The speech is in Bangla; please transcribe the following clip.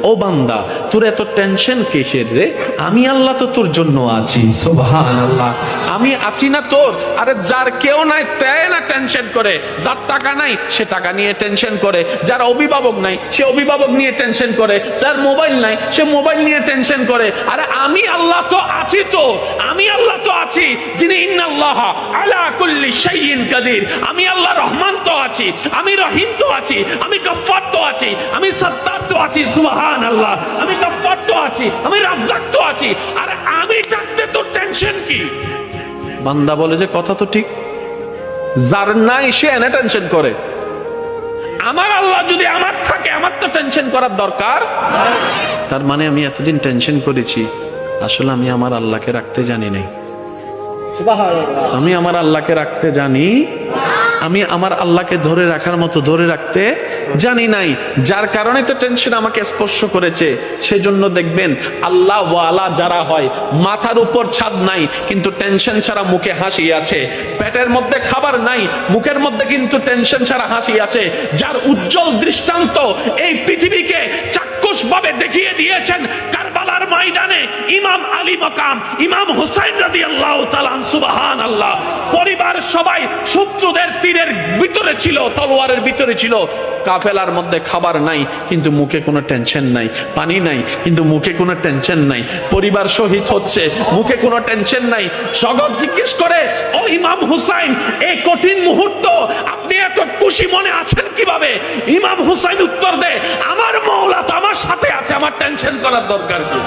ও বান্দা, তোর এত টেনশন কিসের রে? আমি আল্লাহ তো তোর জন্য আছি। সুবহানাল্লাহ, আমি আছি না তোর? আরে যার কেউ নাই তাই না টেনশন করে, যার টাকা নাই সে টাকা নিয়ে টেনশন করে, যার অভিভাবক নাই সে অভিভাবক নিয়ে টেনশন করে, যার মোবাইল নাই সে মোবাইল নিয়ে টেনশন করে। আরে আমি আল্লাহ তো আছি, তো আমি আল্লাহ তো আছি যিনি ইন্নাল্লাহ আলা কুল্লি শাইইন কাদির। আমি আল্লাহ রহমান তো আছি, আমি রহিম তো আছি, আমি গফফার তো আছি, আমি সত্তার তো আছি। সুবহানাল্লাহ, আমি গফফার তো আছি, আমি রাজ্জাক তো আছি। আরে আমি থাকতে তোর টেনশন কি? বান্দা বলে যে কথা তো ঠিক, যার নাই সে এনে টেনশন করে। আমার আল্লাহ যদি আমার থাকে, আমার তো টেনশন করার দরকার। তার মানে আমি এতদিন টেনশন করেছি, আসলে আমি আমার আল্লাহকে রাখতে জানি নাই। আমি আমার আল্লাহকে রাখতে জানি, আমি আমার আল্লাহকে ধরে রাখার মতো ধরে রাখতে জানি নাই, যার কারণে তো টেনশন আমাকে স্পর্শ করেছে। সেজন্য দেখবেন আল্লাহ ওয়ালা যারা হয়, মাথার উপর ছাদ নাই কিন্তু টেনশন ছাড়া মুখে হাসি আছে, পেটের মধ্যে খাবার নাই মুখের মধ্যে কিন্তু টেনশন ছাড়া হাসি আছে, যার উজ্জ্বল দৃষ্টান্ত এই পৃথিবীকে চাক্ষুষ ভাবে দেখিয়ে দিয়েছেন কারবালার ময়দানে ইমাম আলী মাকাম ইমাম হুসাইন রাদিয়াল্লাহু তাআলা। সুবহানাল্লাহ, পরিবার সবাই শত্রুদের তীরের ভিতরে ছিল, তলোয়ারের ভিতরে ছিল, কাফেলার মধ্যে খাবার নাই কিন্তু মুখে কোনো টেনশন নাই, পানি নাই কিন্তু মুখে কোনো টেনশন নাই, পরিবার শহীদ হচ্ছে মুখে কোনো টেনশন নাই। জগৎ জিজ্ঞেস করে, ও ইমাম হুসাইন, এই কঠিন মুহূর্ত আপনি এত খুশি মনে আছেন কিভাবে? ইমাম হুসাইন উত্তর দেয়, আমার মাওলা তো আমার সাথে আছে, আমার টেনশন করার দরকার কি?